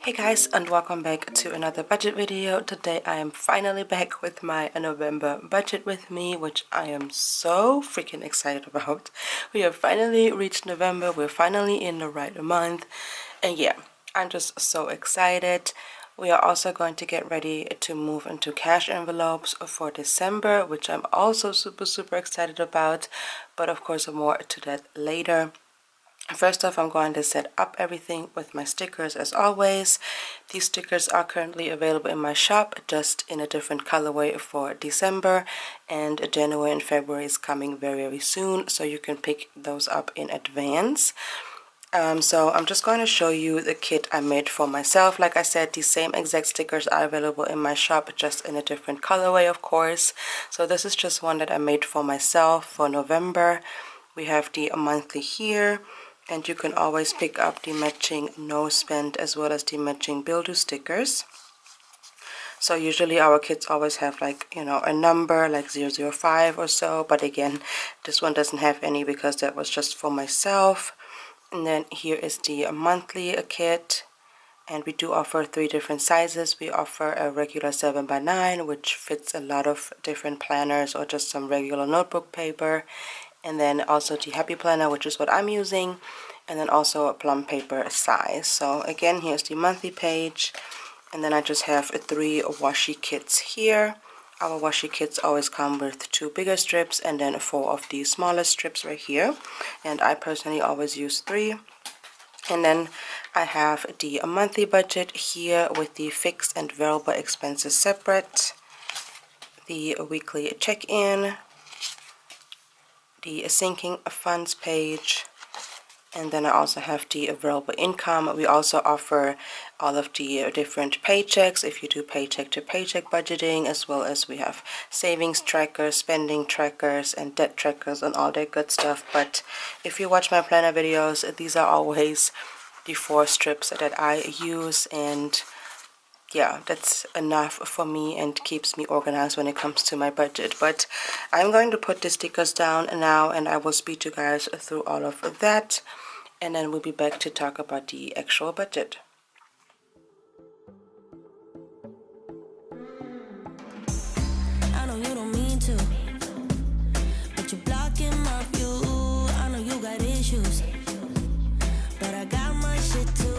Hey guys, and welcome back to another budget video. Today I am finally back with my November budget with me, which I am so freaking excited about. We have finally reached November, we're finally in the right month, and yeah, I'm just so excited. We are also going to get ready to move into cash envelopes for December, which I'm also super excited about, but of course more to that later. First off, I'm going to set up everything with my stickers as always. These stickers are currently available in my shop, just in a different colorway for December, and January and February is coming very soon, so you can pick those up in advance. So I'm just going to show you the kit I made for myself. Like I said, these same exact stickers are available in my shop, just in a different colorway, of course. So this is just one that I made for myself for November. We have the monthly here. And you can always pick up the matching no spend as well as the matching bill due stickers. So usually our kits always have like, you know, a number like 005 or so. But again, this one doesn't have any because that was just for myself. And then here is the monthly kit. And we do offer 3 different sizes. We offer a regular 7x9, which fits a lot of different planners or just some regular notebook paper. And then also the happy planner, which is what I'm using, and then also a plum paper size. So again, here's the monthly page, and then I just have 3 washi kits here. Our washi kits always come with 2 bigger strips and then 4 of the smaller strips right here, and I personally always use 3. And then I have the monthly budget here with the fixed and variable expenses separate, the weekly check-in, the sinking funds page, and then I also have the variable income. We also offer all of the different paychecks if you do paycheck to paycheck budgeting, as well as we have savings trackers, spending trackers, and debt trackers and all that good stuff. But if you watch my planner videos, these are always the 4 strips that I use, and yeah, that's enough for me and keeps me organized when it comes to my budget. But I'm going to put the stickers down now, and I will speed you guys through all of that, and then we'll be back to talk about the actual budget. I know you don't mean to, but you're blocking my view. I know you got issues, but I got my shit too.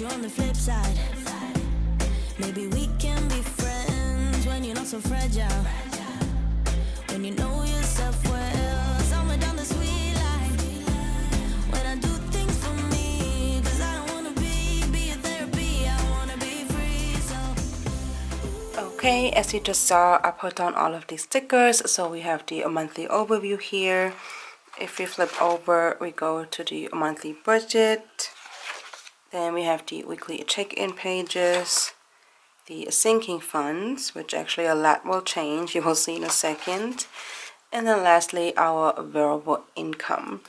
On the flip side, maybe we can be friends when you're not so fragile, when you know yourself well, somewhere down the sweet line, when I do things for me, cause I don't wanna be a therapy, I wanna be free, so. Okay, as you just saw, I put down all of these stickers. So we have the monthly overview here. If we flip over, we go to the monthly budget. Then we have the weekly check-in pages, the sinking funds, which actually a lot will change, you will see in a second. And then lastly, our variable income.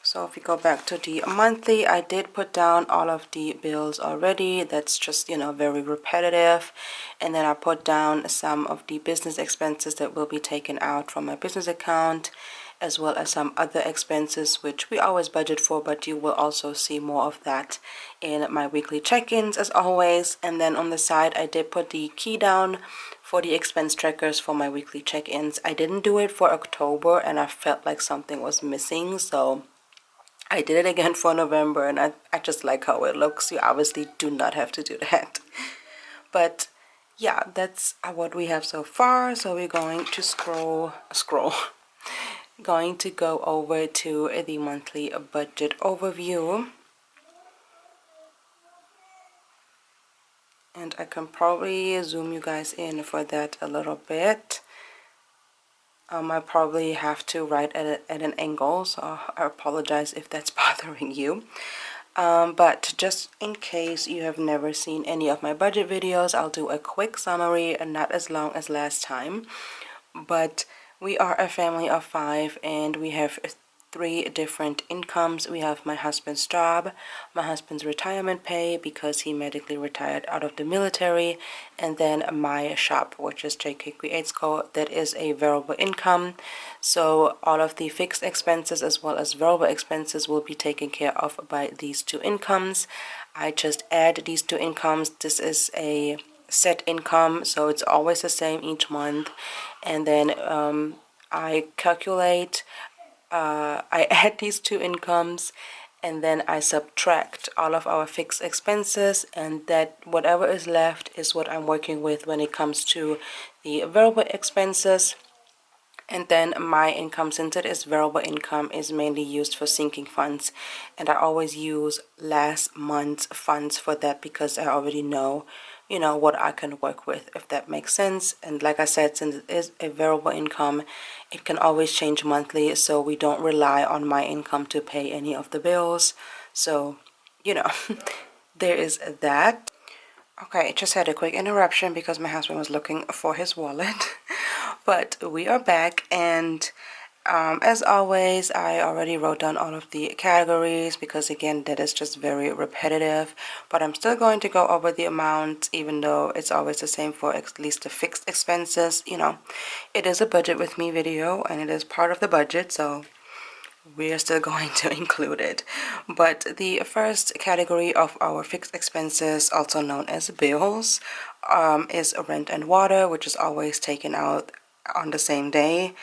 So if we go back to the monthly, I did put down all of the bills already. That's just, you know, very repetitive. And then I put down some of the business expenses that will be taken out from my business account, as well as some other expenses which we always budget for, but you will also see more of that in my weekly check-ins as always. And then on the side I did put the key down for the expense trackers for my weekly check-ins. I didn't do it for October and I felt like something was missing, so I did it again for November, and I just like how it looks. You obviously do not have to do that. But yeah, that's what we have so far. So we're going to scroll going to go over to the monthly budget overview, and I can probably zoom you guys in for that a little bit. I probably have to write at an angle, so I apologize if that's bothering you. But just in case you have never seen any of my budget videos, I'll do a quick summary and not as long as last time. But we are a family of 5 and we have 3 different incomes. We have my husband's job, my husband's retirement pay because he medically retired out of the military, and then my shop, which is 𝐒𝐇𝐏, that is a variable income. So all of the fixed expenses as well as variable expenses will be taken care of by these 2 incomes. I just add these 2 incomes. This is a set income, so it's always the same each month, and then I calculate, I add these 2 incomes, and then I subtract all of our fixed expenses, and that whatever is left is what I'm working with when it comes to the variable expenses. And then my income, since it is variable income, is mainly used for sinking funds, and I always use last month's funds for that because I already know, you know, what I can work with, if that makes sense. And like I said, since it is a variable income, it can always change monthly, so we don't rely on my income to pay any of the bills. So, you know, there is that. Okay, just had a quick interruption because my husband was looking for his wallet. But we are back, and as always, I already wrote down all of the categories because, again, that is just very repetitive. But I'm still going to go over the amount, even though it's always the same for at least the fixed expenses. You know, it is a budget with me video, and it is part of the budget, so we are still going to include it. But the first category of our fixed expenses, also known as bills, is rent and water, which is always taken out on the same day.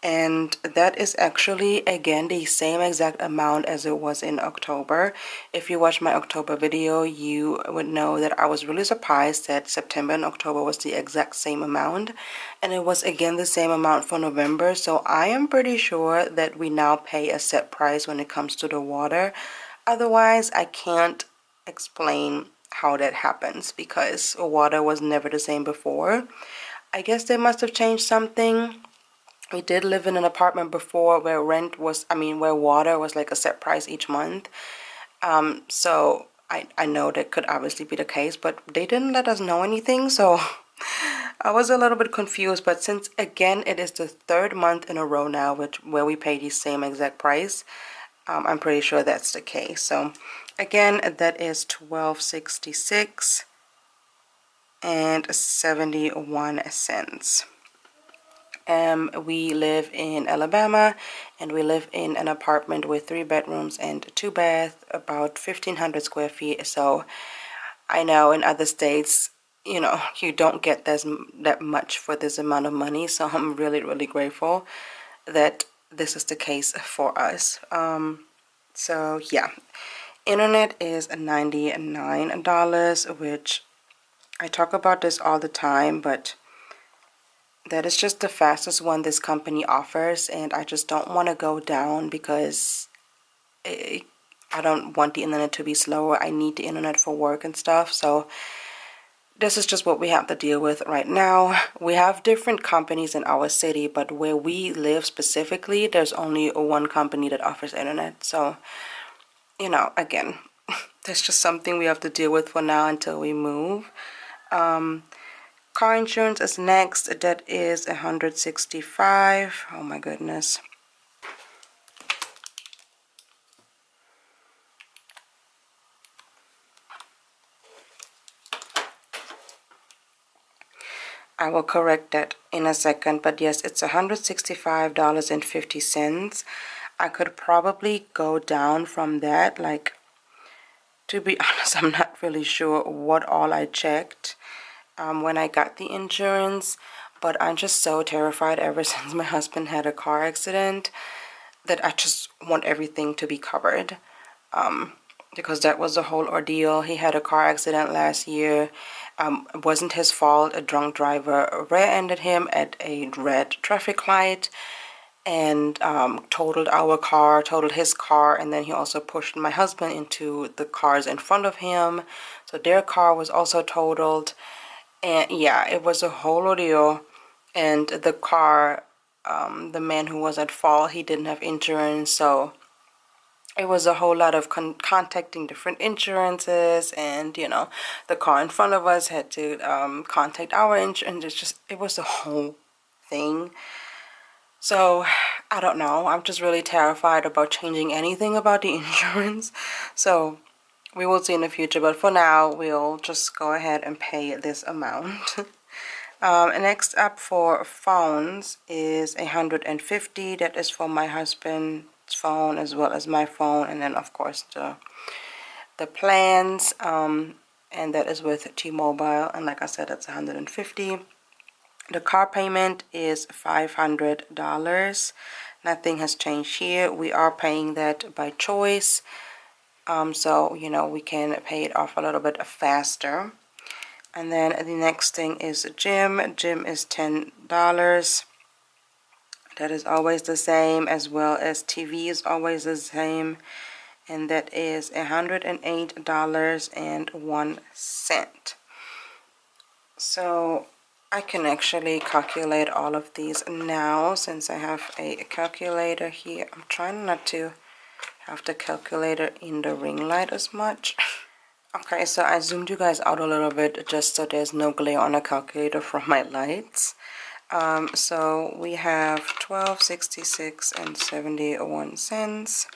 And that is actually, again, the same exact amount as it was in October. If you watch my October video, you would know that I was really surprised that September and October was the exact same amount, and it was again the same amount for November. So I am pretty sure that we now pay a set price when it comes to the water. Otherwise, I can't explain how that happens because water was never the same before. I guess they must have changed something. We did live in an apartment before where where water was like a set price each month. So I know that could obviously be the case, but they didn't let us know anything, so I was a little bit confused. But since, again, it is the 3rd month in a row now where we pay the same exact price, I'm pretty sure that's the case. So again, that is $12.66 and 71 cents. We live in Alabama, and we live in an apartment with 3 bedrooms and 2 baths, about 1,500 square feet. So I know in other states, you know, you don't get that much for this amount of money. So I'm really, really grateful that this is the case for us. So yeah, internet is $99, which I talk about this all the time, but that is just the fastest one this company offers, and I just don't want to go down because I don't want the internet to be slower. I need the internet for work and stuff, so this is just what we have to deal with right now. We have different companies in our city, but where we live specifically, there's only one company that offers internet. So, you know, again, that's just something we have to deal with for now until we move. Car insurance is next. That is $165. Oh my goodness. I will correct that in a second, but yes, it's $165.50. I could probably go down from that. Like, to be honest, I'm not really sure what all I checked when I got the insurance, but I'm just so terrified ever since my husband had a car accident that I just want everything to be covered. because that was the whole ordeal. He had a car accident last year. It wasn't his fault. A drunk driver rear-ended him at a red traffic light and totaled our car, totaled his car, and then he also pushed my husband into the cars in front of him. So their car was also totaled. And yeah, it was a whole ordeal. And the car, the man who was at fault, he didn't have insurance, so it was a whole lot of contacting different insurances, and you know, the car in front of us had to contact our insurance. It was a whole thing. So I don't know, I'm just really terrified about changing anything about the insurance. So we will see in the future, but for now we'll just go ahead and pay this amount. Next up for phones is 150. That is for my husband's phone as well as my phone, and then of course the plans, and that is with T-Mobile, and like I said, that's 150. The car payment is $500. Nothing has changed here. We are paying that by choice, so you know, we can pay it off a little bit faster. And then the next thing is gym. Gym is $10. That is always the same, as well as TV is always the same, and that is $108.01. So I can actually calculate all of these now since I have a calculator here. I'm trying not to have the calculator in the ring light as much. Okay, so I zoomed you guys out a little bit just so there's no glare on the calculator from my lights. So we have $12.66.71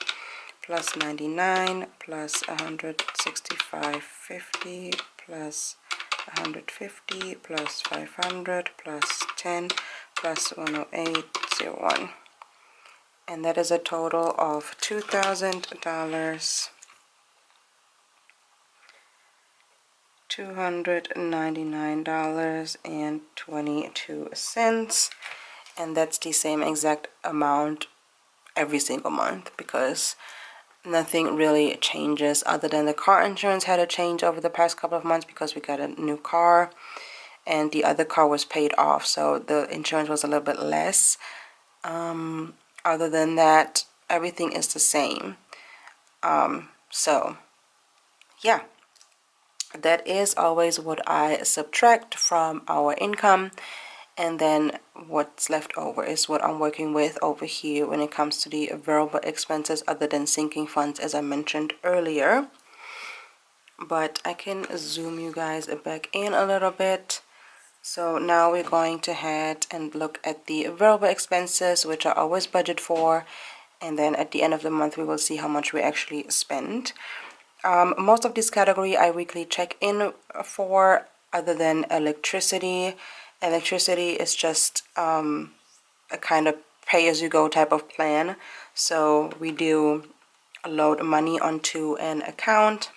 plus 99 plus 165.50 plus 150 plus 500 plus 10 plus 108.01, and that is a total of $2,000. $299.22, and that's the same exact amount every single month because nothing really changes other than the car insurance had a change over the past couple of months because we got a new car and the other car was paid off, so the insurance was a little bit less. Other than that, everything is the same. So yeah, that is always what I subtract from our income, and then what's left over is what I'm working with over here when it comes to the variable expenses other than sinking funds, as I mentioned earlier. But I can zoom you guys back in a little bit. So now we're going to head and look at the variable expenses, which I always budget for, and then at the end of the month we will see how much we actually spend. Most of this category I weekly check in for, other than electricity. Electricity is just a kind of pay-as-you-go type of plan. So we do load money onto an account,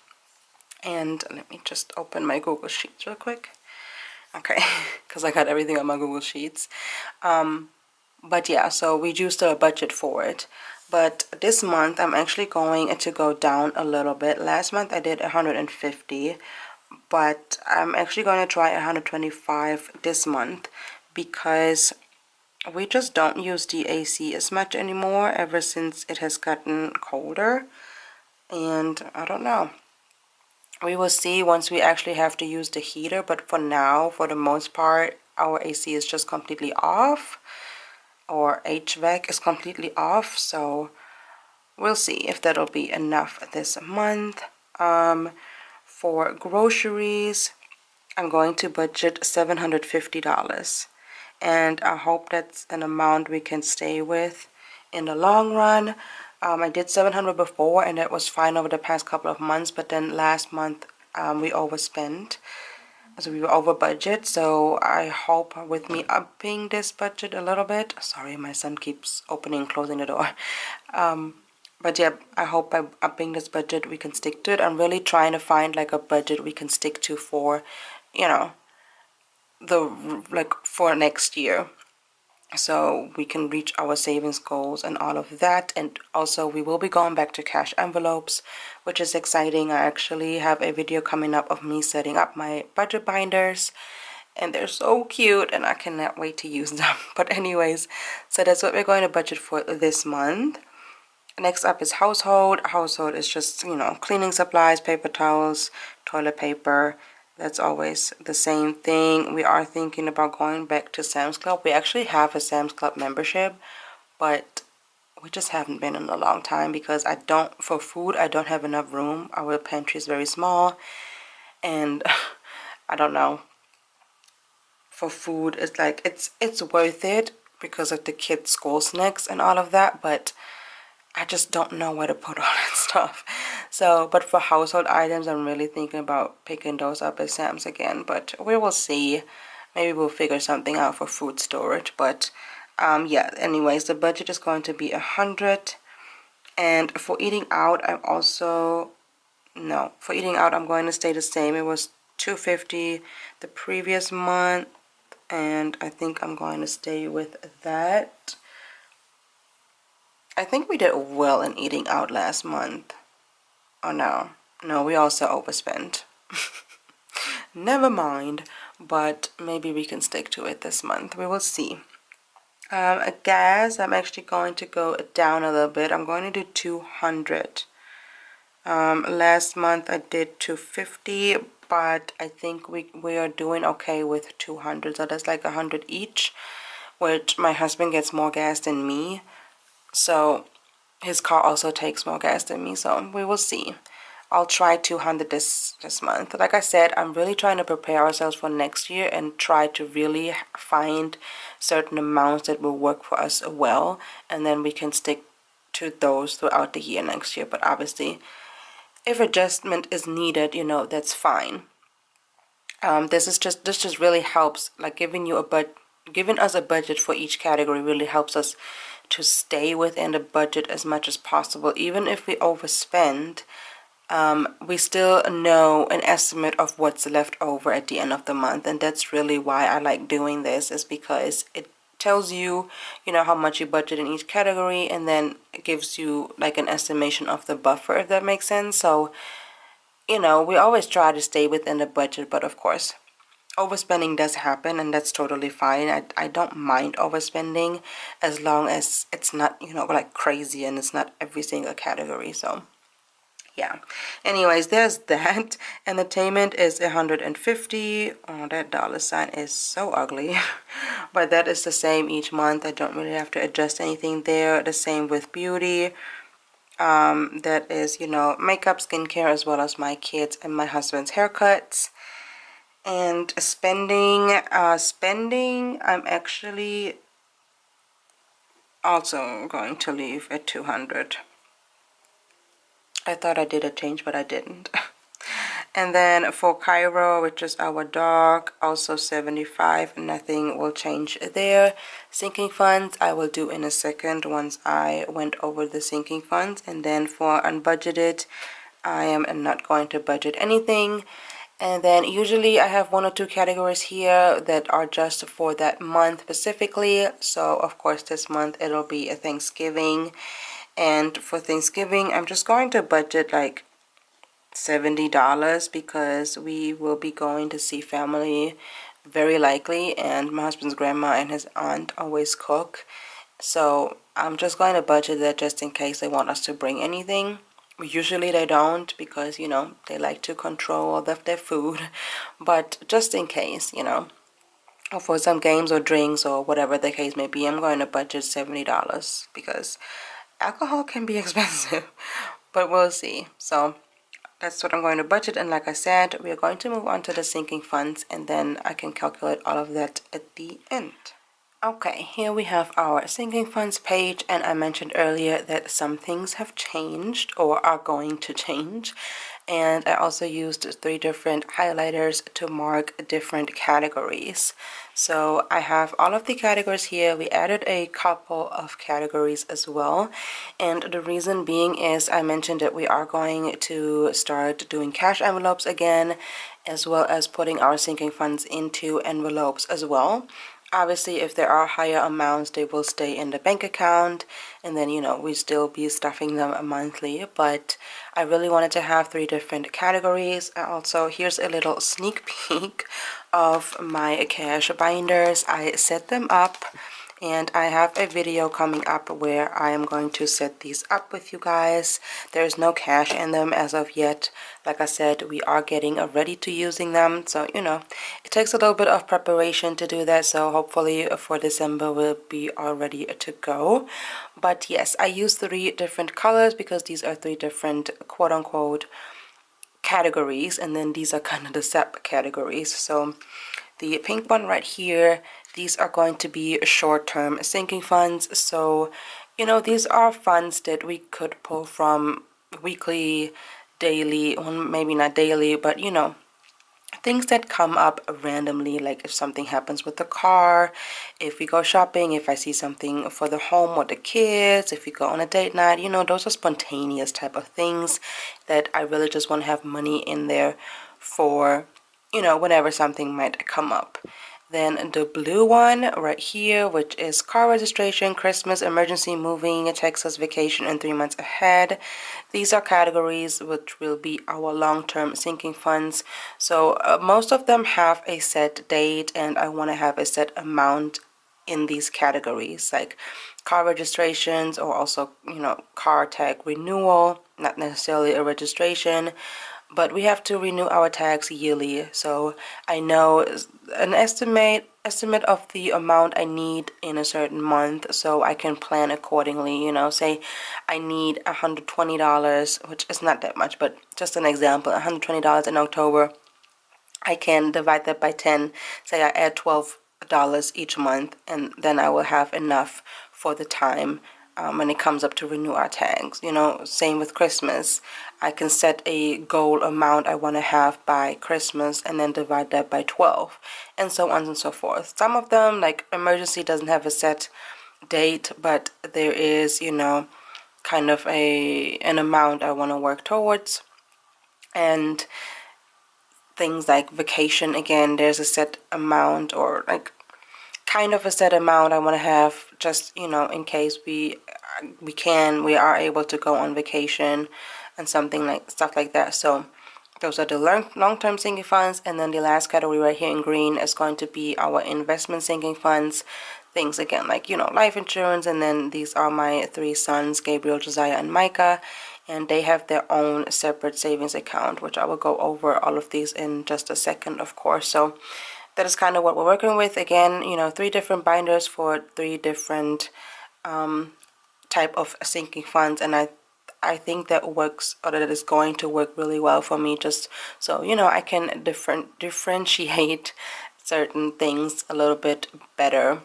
and let me just open my Google Sheets real quick. Okay, because I got everything on my Google Sheets. But yeah, so we do still budget for it. But this month I'm actually going to go down a little bit. Last month I did 150, but I'm actually going to try 125 this month because we just don't use the AC as much anymore ever since it has gotten colder. And I don't know. We will see once we actually have to use the heater, but for now, for the most part, our AC is just completely off. Or HVAC is completely off, so we'll see if that'll be enough this month. For groceries, I'm going to budget $750, and I hope that's an amount we can stay with in the long run. I did $700 before, and that was fine over the past couple of months, but then last month we overspent. So we were over budget, so I hope with me upping this budget a little bit. Sorry, my son keeps opening and closing the door. But yeah, I hope by upping this budget we can stick to it. I'm really trying to find like a budget we can stick to for, you know, for next year. so we can reach our savings goals and all of that. And also we will be going back to cash envelopes, which is exciting. I actually have a video coming up of me setting up my budget binders, and they're so cute and I cannot wait to use them. But anyways, so that's what we're going to budget for this month. Next up is household. Household is just, you know, cleaning supplies, paper towels, toilet paper. That's always the same thing. We are thinking about going back to Sam's Club. We actually have a Sam's Club membership, but we just haven't been in a long time because for food, I don't have enough room. Our pantry is very small, and I don't know. For food, it's like, it's worth it because of the kids' school snacks and all of that, but I just don't know where to put all that stuff. So, but for household items, I'm really thinking about picking those up at Sam's again, but we will see. Maybe we'll figure something out for food storage. But yeah, anyways, the budget is going to be 100. And for eating out, I'm going to stay the same. It was 250 the previous month, and I think I'm going to stay with that. I think we did well in eating out last month. Oh no, we also overspent. Never mind, but maybe we can stick to it this month. We will see. Gas, I'm actually going to go down a little bit. I'm going to do 200. Last month I did 250, but I think we are doing okay with 200. So that's like 100 each, which my husband gets more gas than me. So his car also takes more gas than me, so we will see. I'll try 200 this month. Like I said, I'm really trying to prepare ourselves for next year and try to really find certain amounts that will work for us well, and then we can stick to those throughout the year next year. But obviously, if adjustment is needed, you know, that's fine. This just really helps, like giving us a budget for each category really helps us to stay within the budget as much as possible. Even if we overspend, we still know an estimate of what's left over at the end of the month. And that's really why I like doing this, is because it tells you, you know, how much you budget in each category, and then it gives you like an estimation of the buffer, if that makes sense. So, you know, we always try to stay within the budget, but of course, overspending does happen, and that's totally fine. I don't mind overspending as long as it's not, you know, like crazy and it's not every single category. So yeah, anyways, there's that. Entertainment is 150. Oh, that dollar sign is so ugly. But that is the same each month. I don't really have to adjust anything there. The same with beauty. That is, you know, makeup, skincare, as well as my kids and my husband's haircuts. And spending, I'm actually also going to leave at 200. I thought I did a change, but I didn't. And then for Cairo, which is our dog, also 75. Nothing will change there. Sinking funds, I will do in a second once I went over the sinking funds. And then for unbudgeted, I am not going to budget anything. And then usually I have 1 or 2 categories here that are just for that month specifically. So of course this month it'll be a Thanksgiving. And for Thanksgiving, I'm just going to budget like $70 because we will be going to see family very likely. And my husband's grandma and his aunt always cook. So I'm just going to budget that just in case they want us to bring anything. Usually they don't, because, you know, they like to control all of their food, but just in case, you know, or for some games or drinks or whatever the case may be, I'm going to budget $70 because alcohol can be expensive, but we'll see. So that's what I'm going to budget. And like I said, we are going to move on to the sinking funds, and then I can calculate all of that at the end. Okay, here we have our sinking funds page, and I mentioned earlier that some things have changed or are going to change, and I also used 3 different highlighters to mark different categories. So I have all of the categories here. We added a couple of categories as well, and the reason being is I mentioned that we are going to start doing cash envelopes again, as well as putting our sinking funds into envelopes as well. Obviously, if there are higher amounts, they will stay in the bank account, and then, you know, we still be stuffing them monthly. But I really wanted to have 3 different categories. And also, here's a little sneak peek of my cash binders. I set them up, and I have a video coming up where I am going to set these up with you guys. There's no cash in them as of yet. Like I said, we are getting ready to using them, so you know, it takes a little bit of preparation to do that, so hopefully for December we'll be all ready to go. But yes, I use 3 different colors because these are 3 different quote-unquote categories, and then these are kind of the subcategories. So the pink one right here, these are going to be short-term sinking funds. So, you know, these are funds that we could pull from weekly, daily, well, maybe not daily, but you know, things that come up randomly, like if something happens with the car, if we go shopping, if I see something for the home or the kids, if we go on a date night, you know, those are spontaneous type of things that I really just want to have money in there for, you know, whenever something might come up. Then the blue one right here, which is car registration, Christmas, emergency moving, Texas vacation, and 3 months ahead. These are categories which will be our long-term sinking funds. So most of them have a set date, and I want to have a set amount in these categories, like car registrations, or also, you know, car tag renewal, not necessarily a registration, but we have to renew our tags yearly. So I know an estimate of the amount I need in a certain month, so I can plan accordingly. You know, say I need $120, which is not that much, but just an example, $120 in October. I can divide that by 10, say I add $12 each month, and then I will have enough for the time when it comes up to renew our tags. You know, same with Christmas. I can set a goal amount I want to have by Christmas and then divide that by 12, and so on and so forth. Some of them, like emergency, doesn't have a set date, but there is, you know, kind of an amount I want to work towards. And things like vacation, again, there's a set amount, or like kind of a set amount I want to have, just, you know, in case we are able to go on vacation and stuff like that. So those are the long-term sinking funds. And then the last category right here in green is going to be our investment sinking funds. Things again like, you know, life insurance. And then these are my 3 sons, Gabriel, Josiah, and Micah, and they have their own separate savings account, which I will go over all of these in just a second, of course. So that is kind of what we're working with. Again, you know, 3 different binders for 3 different type of sinking funds, and I think that works, or that is going to work really well for me, just so, you know, I can differentiate certain things a little bit better.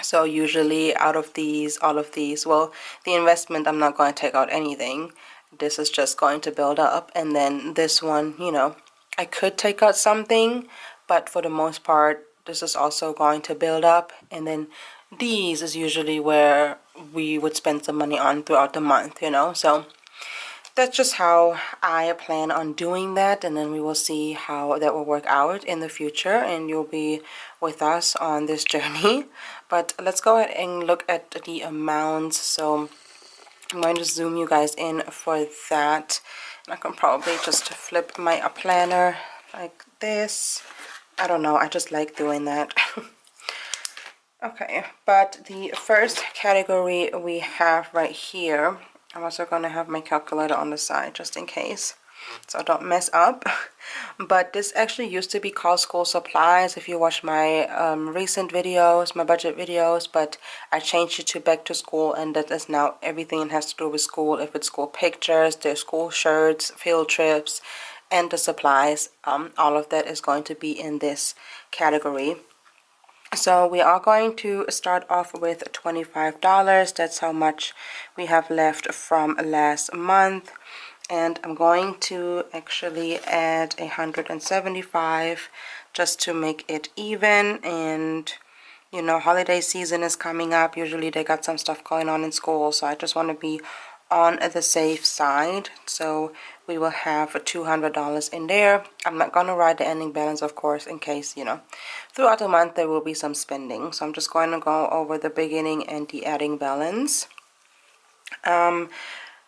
So usually out of these, all of these, well, the investment, I'm not going to take out anything. This is just going to build up. And then this one, you know, I could take out something, but for the most part, this is also going to build up. And then these is usually where we would spend some money on throughout the month, you know. So that's just how I plan on doing that, and then we will see how that will work out in the future, and you'll be with us on this journey. But let's go ahead and look at the amounts. So I'm going to zoom you guys in for that. I can probably just flip my planner like this. I don't know, I just like doing that. Okay, but the first category we have right here, I'm also going to have my calculator on the side just in case, so I don't mess up. But this actually used to be called school supplies if you watch my recent videos, my budget videos, but I changed it to back to school, and that is now everything that has to do with school. If it's school pictures, their school shirts, field trips, and the supplies, all of that is going to be in this category. So we are going to start off with $25. That's how much we have left from last month. And I'm going to actually add 175 just to make it even. And you know, holiday season is coming up. Usually they got some stuff going on in school, so I just want to be on the safe side. So we will have $200 in there. I'm not going to write the ending balance, of course, in case, you know, throughout the month there will be some spending. So I'm just going to go over the beginning and the ending balance.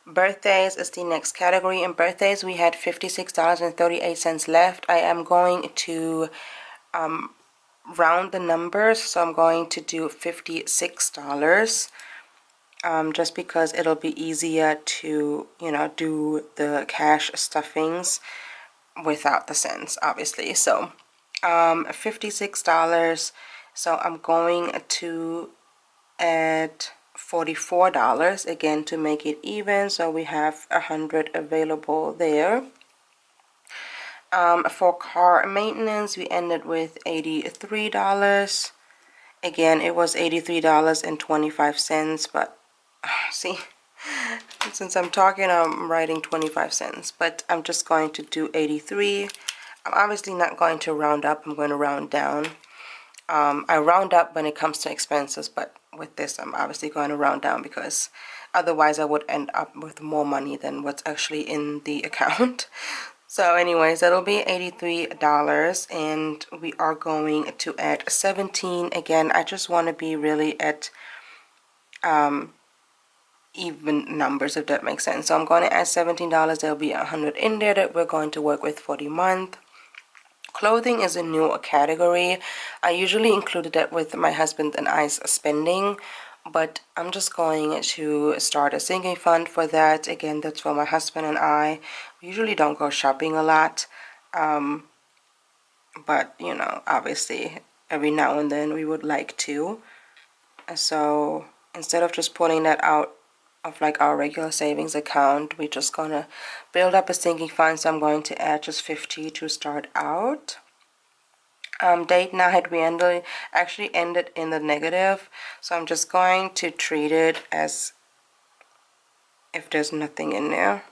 Birthdays is the next category. In birthdays, we had $56.38 left. I am going to round the numbers, so I'm going to do $56. Just because it'll be easier to, you know, do the cash stuffings without the cents, obviously. So $56. So I'm going to add $44 again to make it even, so we have 100 available there. For car maintenance, we ended with $83. Again, it was $83.25, but see, since I'm talking, I'm writing 25 cents, but I'm just going to do 83. I'm obviously not going to round up, I'm going to round down. I round up when it comes to expenses, but with this I'm obviously going to round down because otherwise I would end up with more money than what's actually in the account. So anyways, that'll be $83, and we are going to add 17. Again, I just want to be really at even numbers, if that makes sense. So I'm going to add $17. There'll be 100 in there that we're going to work with for the month. Clothing is a new category. I usually included that with my husband and I's spending, but I'm just going to start a sinking fund for that. Again, that's for my husband and I. We usually don't go shopping a lot, but you know, obviously every now and then we would like to. So instead of just pulling that out of like our regular savings account, we're just gonna build up a sinking fund. So I'm going to add just 50 to start out. Date night, we actually ended in the negative, so I'm just going to treat it as if there's nothing in there,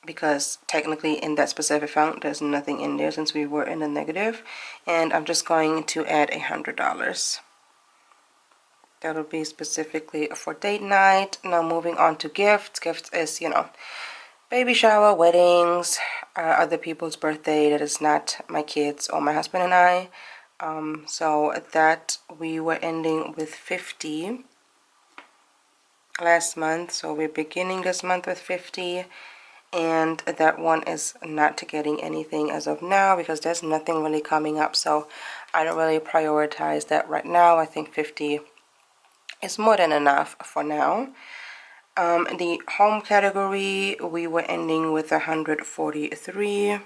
because technically in that specific account there's nothing in there since we were in the negative. And I'm just going to add $100. That'll be specifically for date night. Now moving on to gifts. Gifts is, you know, baby shower, weddings, other people's birthday that is not my kids or my husband and I. So that we were ending with 50 last month, so we're beginning this month with 50, and that one is not getting anything as of now because there's nothing really coming up, so I don't really prioritize that right now. I think 50 is more than enough for now. The home category, we were ending with 143.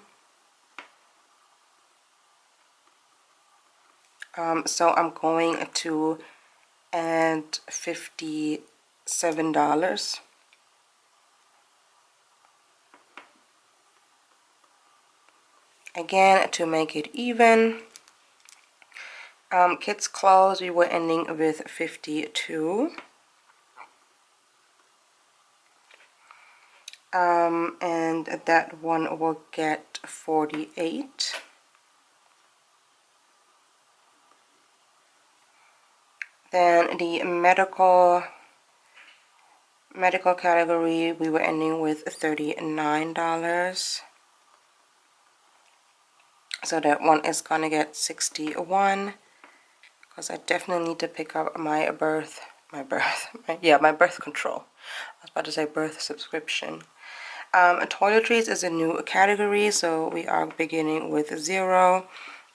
So I'm going to add $57. Again, to make it even. Kids clothes, we were ending with 52. And that one will get 48. Then the medical category, we were ending with $39. So that one is gonna get 61, because I definitely need to pick up my birth control. I was about to say birth subscription. Toiletries is a new category, so we are beginning with 0,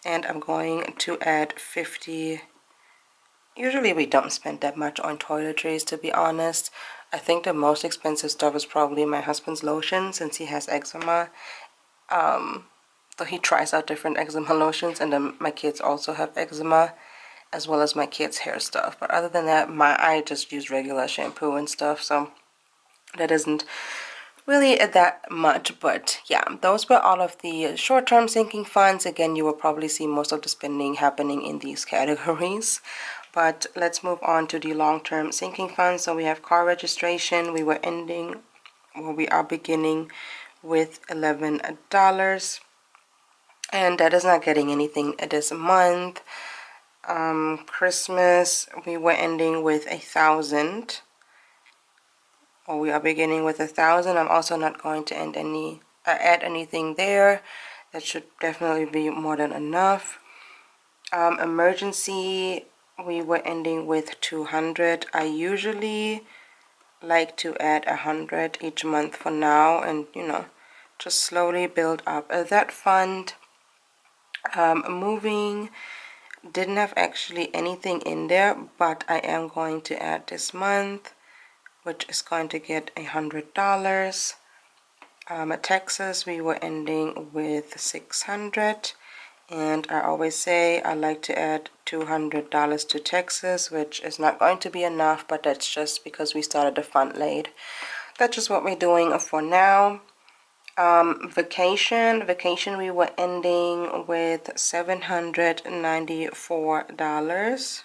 and I'm going to add 50. Usually we don't spend that much on toiletries, to be honest. I think the most expensive stuff is probably my husband's lotion, since he has eczema. So he tries out different eczema lotions, and then my kids also have eczema, as well as my kids' hair stuff. But other than that, I just use regular shampoo and stuff, so that isn't really that much. But yeah, those were all of the short-term sinking funds. Again, you will probably see most of the spending happening in these categories. But let's move on to the long-term sinking funds. So we have car registration. We are beginning with $11, and that is not getting anything this month. Christmas, we were ending with 1,000. or we are beginning with 1,000. I'm also not going to add anything there. That should definitely be more than enough. Emergency, we were ending with 200. I usually like to add 100 each month for now, and just slowly build up that fund. Moving, didn't have actually anything in there, but I am going to add this month, which is going to get $100. At Texas, we were ending with 600, and I always say I like to add $200 to Texas, which is not going to be enough, but that's just because we started the fund late. That's just what we're doing for now. Vacation, we were ending with $794.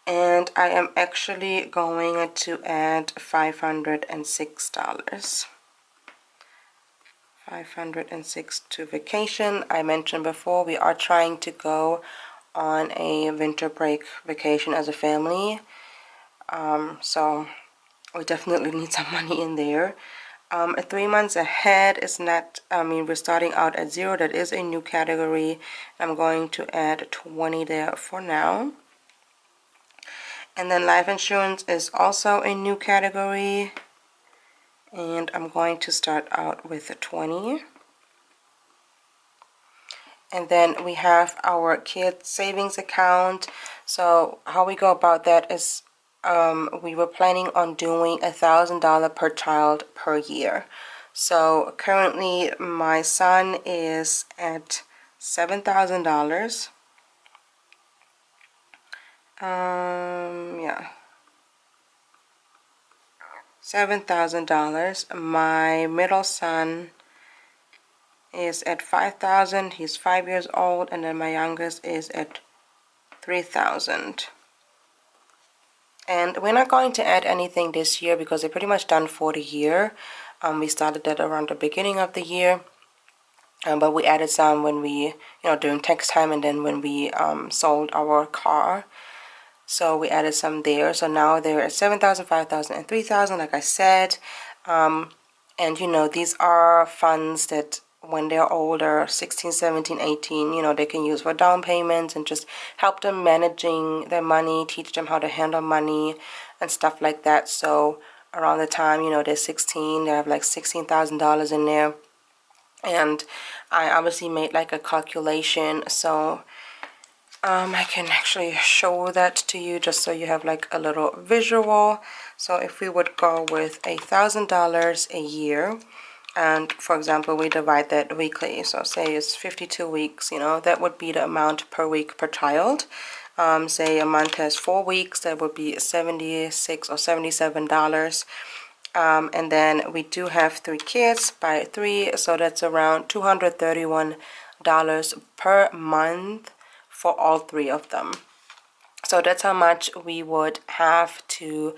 And I am actually going to add $506. $506 to vacation. I mentioned before we are trying to go on a winter break vacation as a family. So we definitely need some money in there. 3 months ahead is not, we're starting out at 0. That is a new category. I'm going to add 20 there for now. And then life insurance is also a new category, and I'm going to start out with 20. And then we have our kids savings account. So how we go about that is we were planning on doing $1,000 per child per year. So currently my son is at $7,000. Yeah, $7,000. My middle son is at $5,000. He's 5 years old, and then my youngest is at $3,000. And we're not going to add anything this year because they're pretty much done for the year. We started that around the beginning of the year, but we added some when we, during tax time, and then when we sold our car. So we added some there. So now they're at 7,000, 5,000, and 3,000, like I said. And these are funds that when they're older, 16, 17, 18, they can use for down payments and just help them managing their money, teach them how to handle money and stuff like that. So around the time, they're 16, they have like $16,000 in there. And I obviously made like a calculation, so I can actually show that to you just so you have like a little visual. So if we would go with $1,000 a year, and for example we divide that weekly, so say it's 52 weeks, that would be the amount per week per child. Say a month has 4 weeks, that would be $76 or $77. And then we do have 3 kids by 3, so that's around $231 per month for all 3 of them. So that's how much we would have to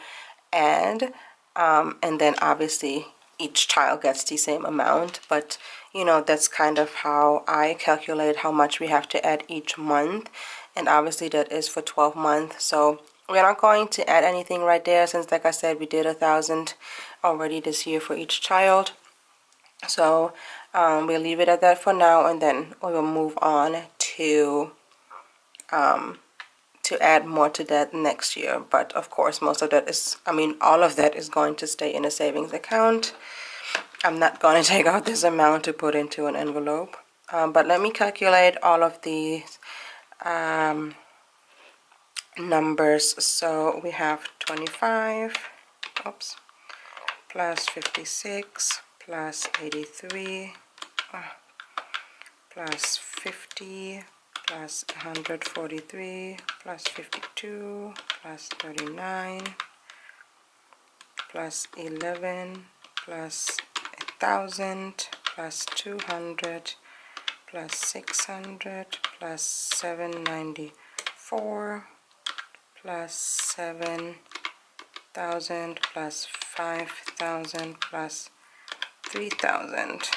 add, and then obviously each child gets the same amount, but that's kind of how I calculate how much we have to add each month, and obviously that is for 12 months. So we're not going to add anything right there, since like I said, we did 1,000 already this year for each child. So we'll leave it at that for now, and then we will move on to add more to that next year. But of course most of that is, all of that is going to stay in a savings account. I'm not going to take out this amount to put into an envelope, but let me calculate all of these numbers. So we have 25 plus 56 plus 83 plus 50 plus 143 plus 52 plus 39 plus 11 plus 1,000 plus 200 plus 600 plus 794 plus 7,000 plus 5,000 plus 3,000.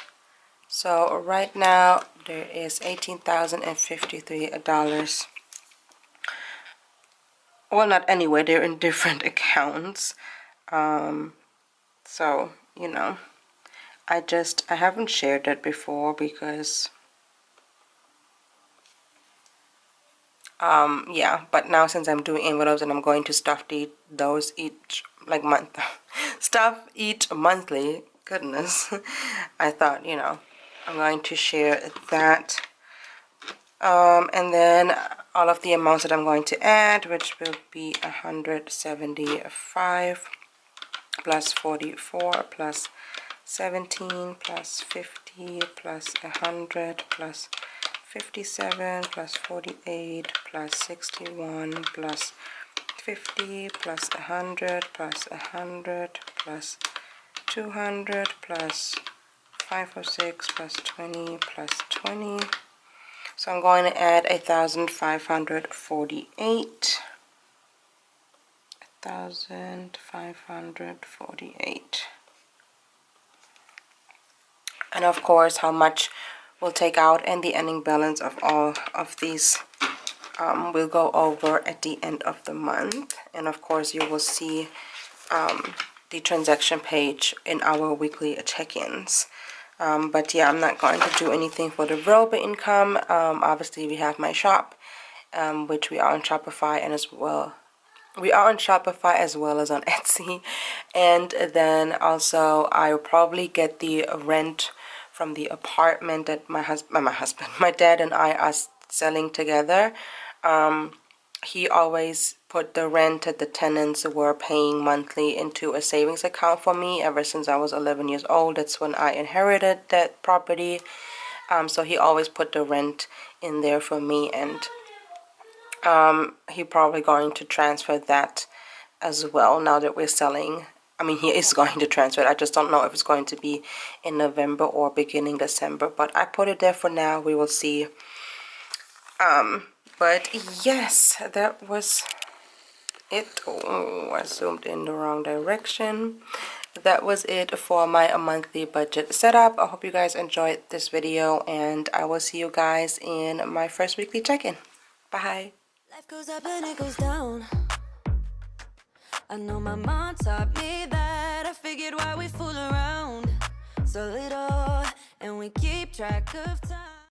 So right now there is $18,053. well, not anywhere, they're in different accounts. So, you know, I haven't shared that before because yeah, but now since I'm doing envelopes and I'm going to stuff those each like month stuff each monthly, goodness, I thought, you know, I'm going to share that. And then all of the amounts that I'm going to add, which will be 175 plus 44 plus 17 plus 50 plus 100 plus 57 plus 48 plus 61 plus 50 plus 100 plus 100 plus 200 plus 506 plus 20 plus 20. So I'm going to add 1,548. 1,548. And of course, how much we'll take out and the ending balance of all of these we'll go over at the end of the month. And of course, you will see the transaction page in our weekly check-ins. But yeah, I'm not going to do anything for the variable income. Obviously, we have my shop, which we are on Shopify and as well. We are on Shopify as well as on Etsy. And then also, I will probably get the rent from the apartment that my dad and I are selling together. He always put the rent that the tenants were paying monthly into a savings account for me ever since I was 11 years old. That's when I inherited that property. So he always put the rent in there for me, and he probably going to transfer that as well now that we're selling. I mean, he is going to transfer it. I just don't know if it's going to be in November or beginning December, but I put it there for now. We will see. But yes, that was it. Oh, I zoomed in the wrong direction. That was it for my monthly budget setup. I hope you guys enjoyed this video, and I will see you guys in my first weekly check-in. Bye. Life goes up and it goes down. I know my mom taught me that. I figured why we fool around so little and we keep track of time.